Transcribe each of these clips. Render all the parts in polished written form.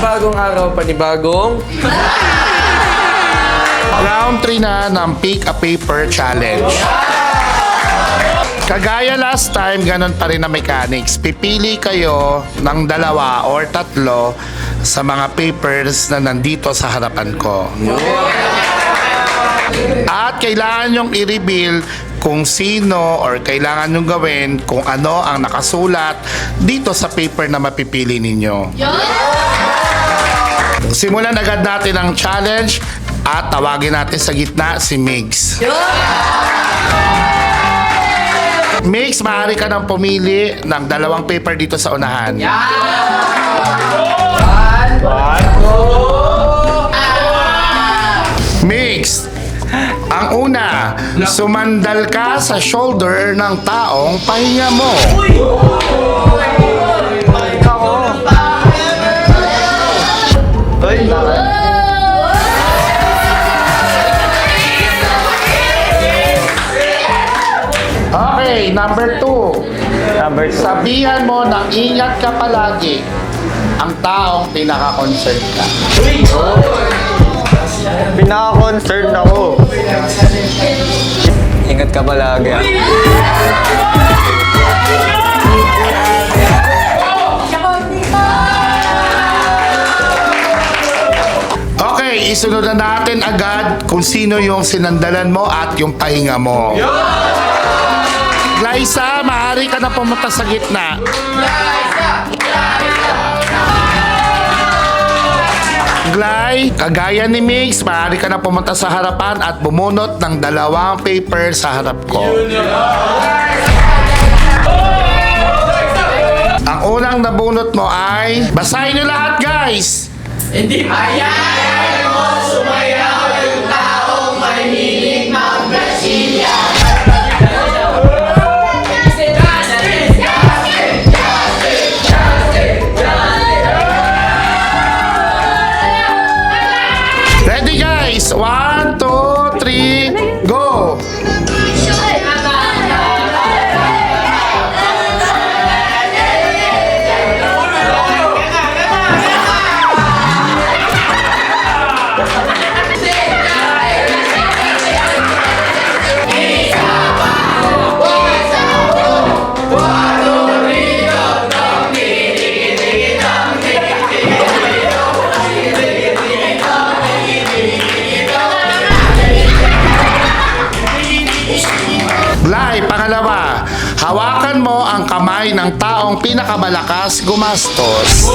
Panibagong araw, panibagong... Round 3 na ng Pick a Paper Challenge. Kagaya last time, ganun pa rin na mechanics. Pipili kayo ng 2 or 3 sa mga papers na nandito sa harapan ko. At kailangan nyong i-reveal kung sino or kailangan nyong gawin kung ano ang nakasulat dito sa paper na mapipili ninyo. Simulan agad natin ang challenge at tawagin natin sa gitna si Migs. Migs, maaari ka nang pumili ng 2 paper dito sa unahan. Migs, ang una, sumandal ka sa shoulder ng taong pahinga mo. Okay, number 2. Sabihan mo na ingat ka palagi ang taong pinaka-concern ka. Pinaka-concerned ako. Ingat ka palagi. Okay, isunod na natin agad kung sino yung sinandalan mo at yung pahinga mo. Glyza, maaari ka na pumunta sa gitna. Gly, kagaya ni Migs, maaari ka na pumunta sa harapan at bumunot ng 2 paper sa harap ko. Ang unang nabunot mo ay... Basahin nyo lahat, guys! Hindi hayaan mo sumayaw yung taong mahilig mag-Brazilian. Ready, guys? 1, 2, 3, go! Gly, pangalawa, hawakan mo ang kamay ng taong pinakamalakas gumastos.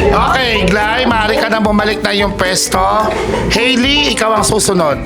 Okay, Gly, maaari ka na bumalik na yung pwesto. Hailey, ikaw ang susunod.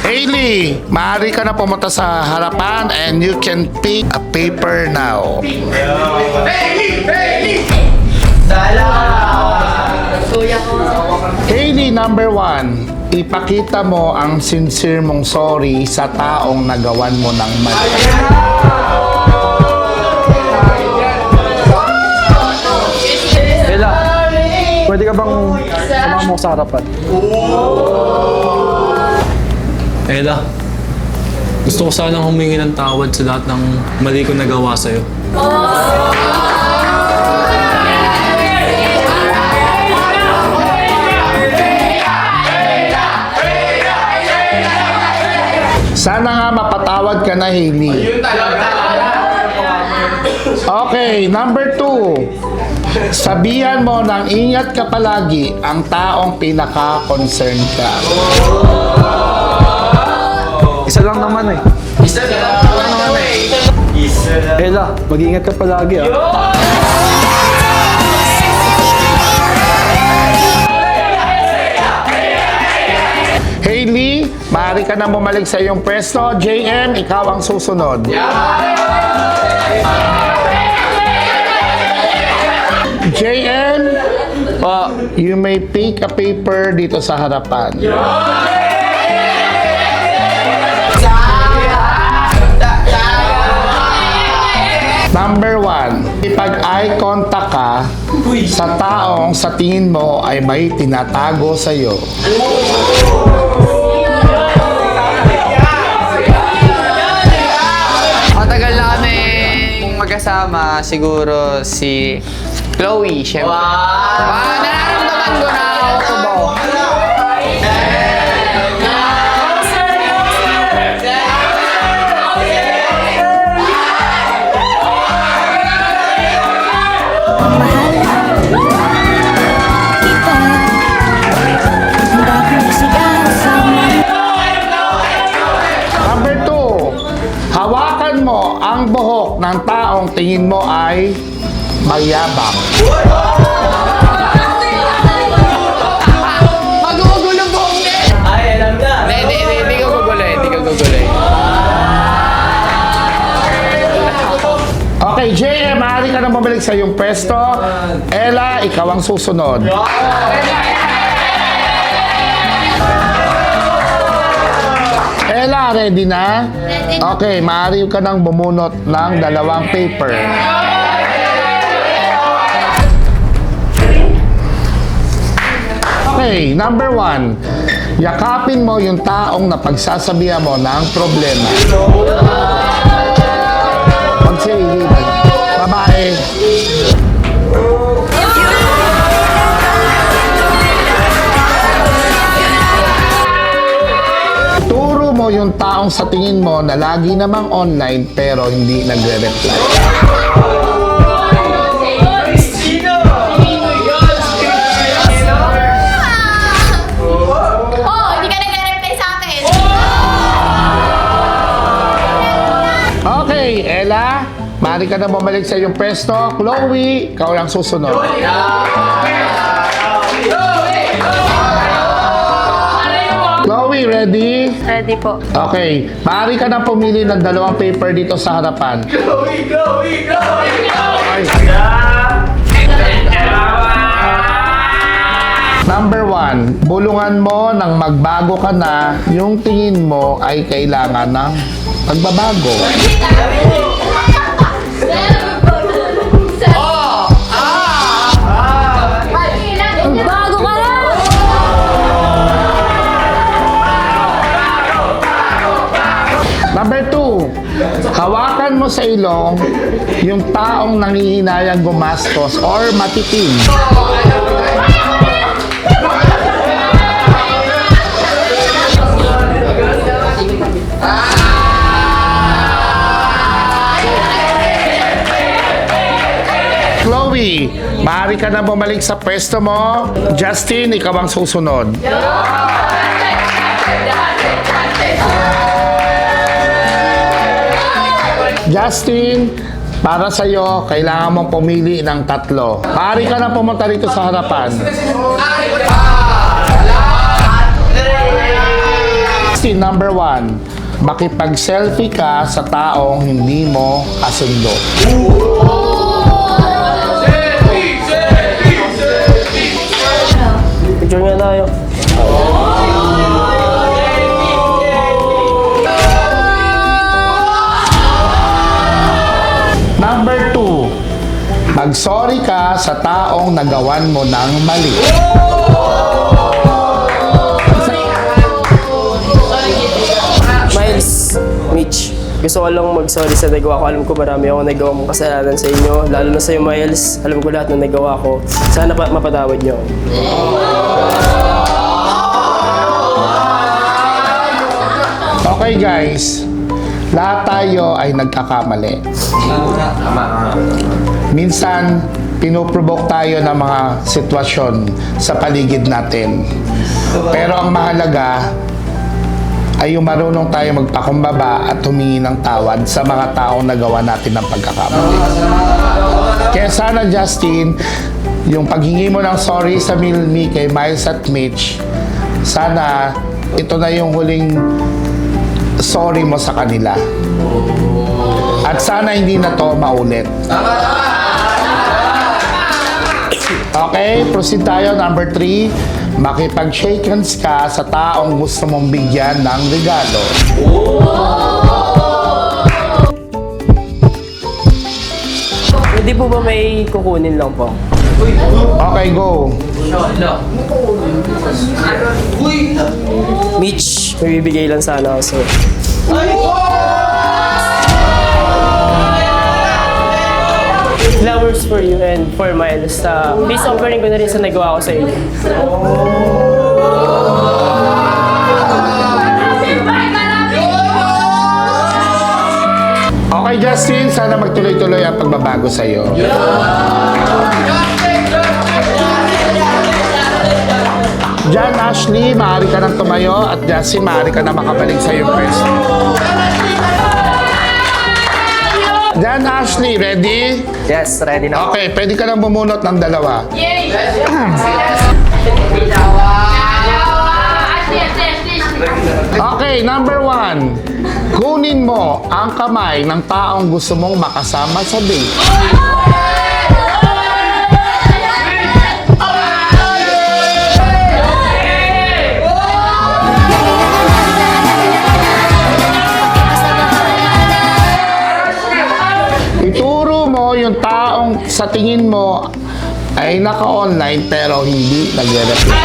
Hailey, maaari ka na pumunta sa harapan and you can pick a paper now. Hailey, number 1, ipakita mo ang sincere mong sorry sa taong nagawan mo ng mali. Bella, pwede ka bang sumama mo sa harapan? Ella, gusto ko sanang humingi ng tawad sa lahat ng mali ko nagawa sa'yo. Sana nga mapatawad ka na, Hailey. Okay, number 2. Sabihan mo ng ingat ka palagi ang taong pinaka-concern ka. Isa lang naman eh. Ella, mag-iingat ka palagi Hailey, maaari ka na bumalik sa iyong pwesto. JM, ikaw ang susunod. JM, you may pick a paper dito sa harapan. Number 1, ipag eye contact ka sa taong sa tingin mo ay may tinatago sa'yo. Matagal na kami magkasama, siguro si Chloe, syempre. Nararamdaman ko na ako tubo. Number 2, hawakan mo ang buhok ng taong tingin mo ay mayabang. Magugulong buhok din! Ay, alam na. Hindi ko guguloy, hindi ko guguloy. Okay, JM, maaari ka na bumalik sa iyong pwesto. Ella, ikaw ang susunod. Ella, ready na? Okay, maaari ka nang bumunot ng dalawang paper. Okay, number 1. Yakapin mo yung taong napagsasabihan mo ng problema. Magsilipan. Babae. Turo mo yung taong sa tingin mo na lagi namang online pero hindi nagre-reply. Oh, hindi ka nagre-reply sa akin. Okay, Ella, maaari ka na bumalik sa iyong pwesto. Chloe, ikaw lang susunod. Chloe, ready? Ready po. Okay, maaari ka na pumili ng dalawang paper dito sa harapan. Okay. Number 1, bulungan mo nang magbago ka na, yung tingin mo ay kailangan ng pagbabago. Bago ka na! Number 2, hawakan mo sa ilong yung taong nangihinayang gumastos or matitim. Chloe, maaari ka na bumalik sa pwesto mo. Justin, ikaw ang susunod. Justin, para sa'yo, kailangan mong pumili ng 3. Maaari ka na pumunta rito sa harapan. Justin, number 1, makipag-selfie ka sa taong hindi mo kasundo. Picture nga tayo. Number 2, mag-sorry ka sa taong nagawan mo ng mali. Miles, Mitch, gusto ko lang mag-sorry sa nagawa ko. Alam ko marami ako nagawang kasalanan sa inyo. Lalo na sa'yo, Miles. Alam ko lahat ng nagawa ko. Sana mapatawad niyo. Okay guys, lahat tayo ay nagkakamali. Minsan, pinoprovoke tayo ng mga sitwasyon sa paligid natin. Pero ang mahalaga ay yung marunong tayo magpakumbaba at humingi ng tawad sa mga taong nagawa natin ng pagkakamali. Kaya sana, Justin, yung paghingi mo ng sorry sa Milmi kay Miles at Mitch, sana ito na yung huling sorry mo sa kanila. At sana hindi na to maulit. Okay, proceed tayo. Number 3, makipag-shake hands ka sa taong gusto mong bigyan ng regalo. Pwede po ba may kukunin lang po? Okay, go. Mitch, may bibigay lang sana ako sa'yo. Flowers for you and for Miles. Peace offering ko na rin sa nagawa ko sa inyo. Okay, Justin, sana magtuloy-tuloy ang pagbabago sa'yo. Jan, Ashley, maaari ka nang tumayo at Justin, maaari ka na makabalik sa iyong pwesto. Jan, Ashley, ready? Yes, ready na. Okay, pwede ka nang bumunot ng dalawa. Okay, number 1. Kunin mo ang kamay ng taong gusto mong makasama sa date. Ituro mo yung taong sa tingin mo ay naka-online pero hindi nagre-reply.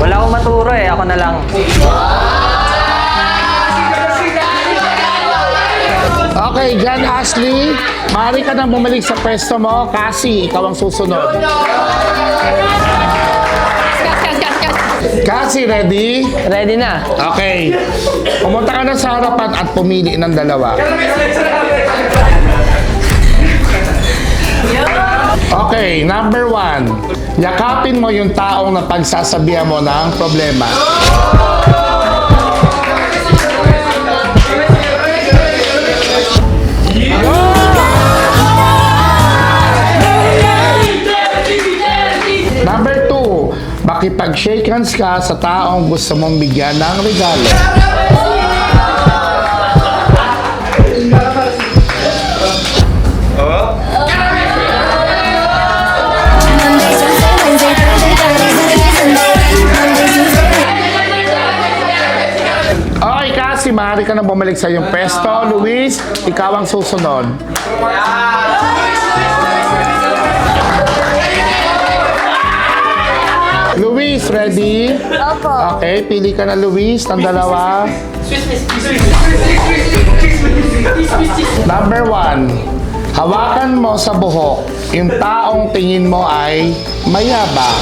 Wala akong maturo eh. Ako na lang. Okay, Jan, Ashley, maaari ka nang bumalik sa pwesto mo kasi ikaw ang susunod. Kasi, ready? Ready na. Okay. Pumunta ka na sa harapan at pumili ng dalawa. Okay, number 1. Yakapin mo yung taong napagsasabihan mo ng problema. Number 2, makipag-shake hands ka sa taong gusto mong bigyan ng regalo. Okay, kasi maaari ka na bumalik sa iyong pwesto. Luis, ikaw ang susunod. Luis, ready? Opo. Okay, pili ka na Luis ng dalawa. Number 1, hawakan mo sa buhok yung taong tingin mo ay mayabang.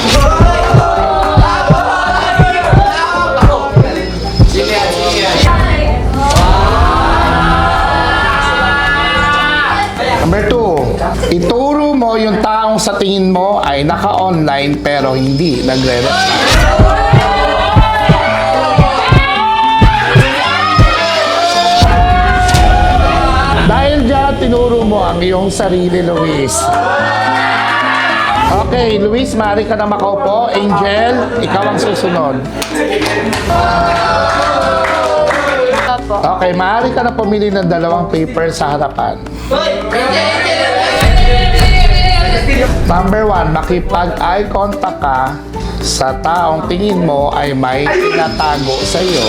Number 2, ituro mo yung taong sa tingin mo ay naka-online pero hindi nagre-reply. Dahil dyan, tinuro mo ang iyong sarili, Luis. Okay, Luis, maaari ka na makaupo. Angel, ikaw ang susunod. Opo. Okay, maaari ka na pumili ng dalawang paper sa harapan. Number 1, makipag-eye contact ka sa taong tingin mo ay may tinatago sa iyo.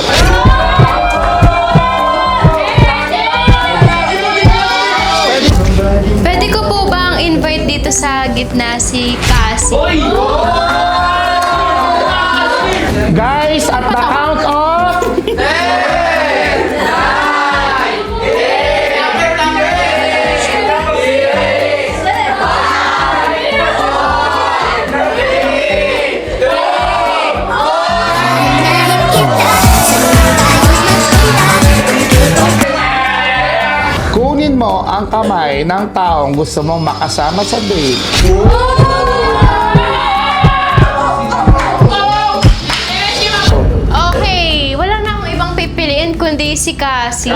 Pwede ko po bang invite dito sa gitna si Cassie? Guys, at the count of... Kunin mo ang kamay ng taong gusto mong makasama sa date. Okay, wala na akong ibang pipiliin kundi si Cassie.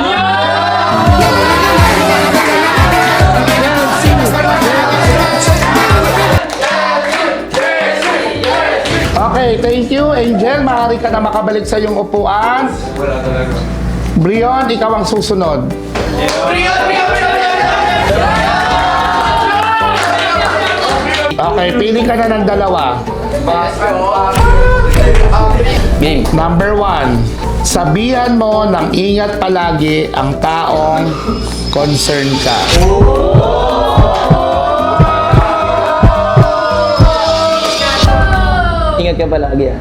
Okay, thank you, Angel. Maaari ka na makabalik sa iyong upuan. Brion, ikaw ang susunod. Okay, pili ka na ng dalawa. Game. Number 1, Sabihan mo ng ingat palagi ang taong concern ka. Ingat ka palagi ah.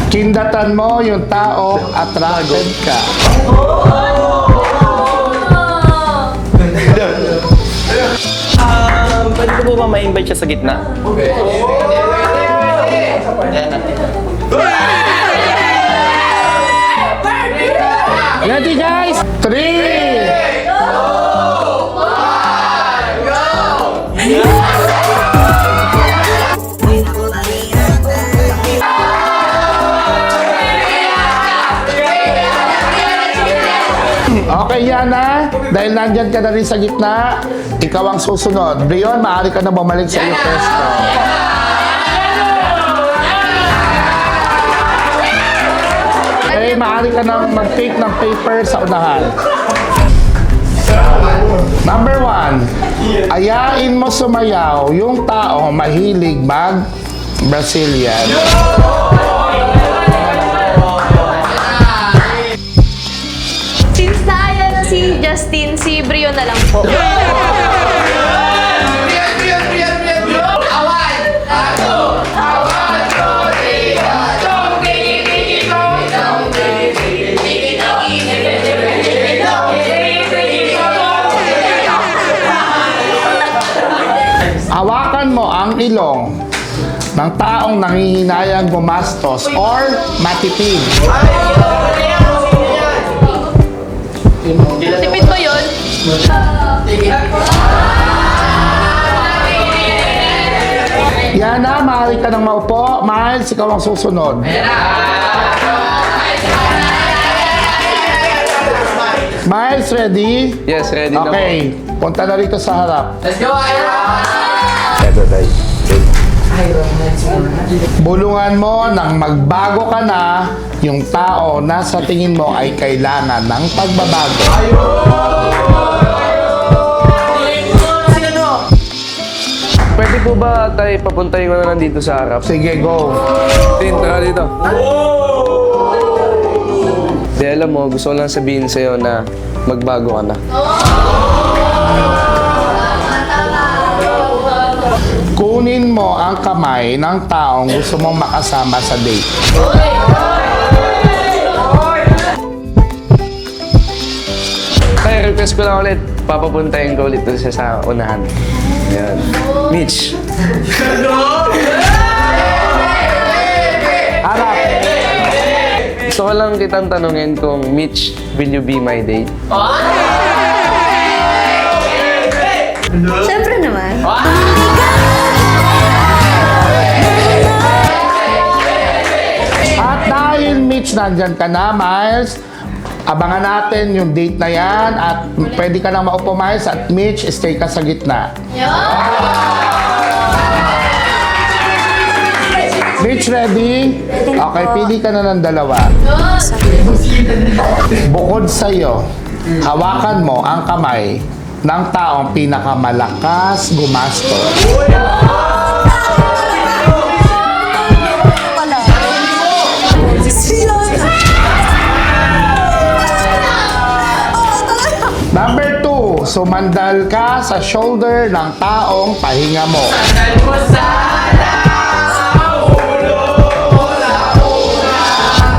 Kindatan mo yung tao attracted ka. Pwede ko po ba ma-invite siya sa gitna? Ready guys? 3! Okay, Yana. Dahil nandyan ka na rin sa gitna, ikaw ang susunod. Brion, maaari ka na bumalik sa iyong pwesto. Okay, maaari ka na mag-take ng paper sa unahan. Number 1, ayain mo sumayaw yung tao mahilig mag-Brazilian. Since naaya na si Justin, si Brio na lang po. Hawakan mo ang ilong ng taong nangihinayang gumastos or matipid. Tipid ba yun? Yana, maaari ka nang maupo. Miles, ikaw ang susunod. Miles, ready? Yes, ready na po. Okay, punta na rito sa harap. Let's go, Ira! Bulungan mo nang magbago ka na yung tao na sa tingin mo ay kailangan ng pagbabago. Pwede po ba tayo papuntahin ko na lang dito sa harap? Sige, go. Tin, tara dito. Di alam mo, gusto ko lang sabihin sa'yo na magbago ka na. Kunin mo ang kamay ng taong gusto mong makasama sa date. Kaya request ko lang ulit, papapuntahin ko ulit dun sa unahan. Ayan. Mitch. Harap. Gusto ko lang kitang tanungin kung, Mitch, will you be my date? Siyempre naman. At dahil Mitch, nandyan ka na, Miles, abangan natin yung date na yan at pwede ka nang maupo, Miles, at Mitch, stay ka sa gitna. Mitch, ready? Okay, pili ka na ng dalawa. Bukod sa'yo, hawakan mo ang kamay ng taong pinakamalakas gumastos. Number 2, sumandal ka sa shoulder ng taong pahinga mo.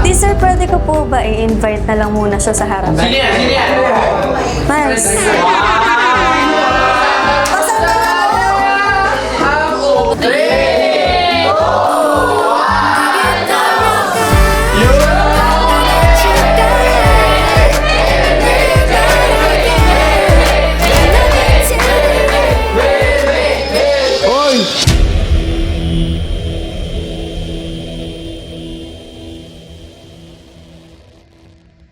Di sir, pwede ko po ba i-invite na lang muna siya sa harap? Sino yan? Miles.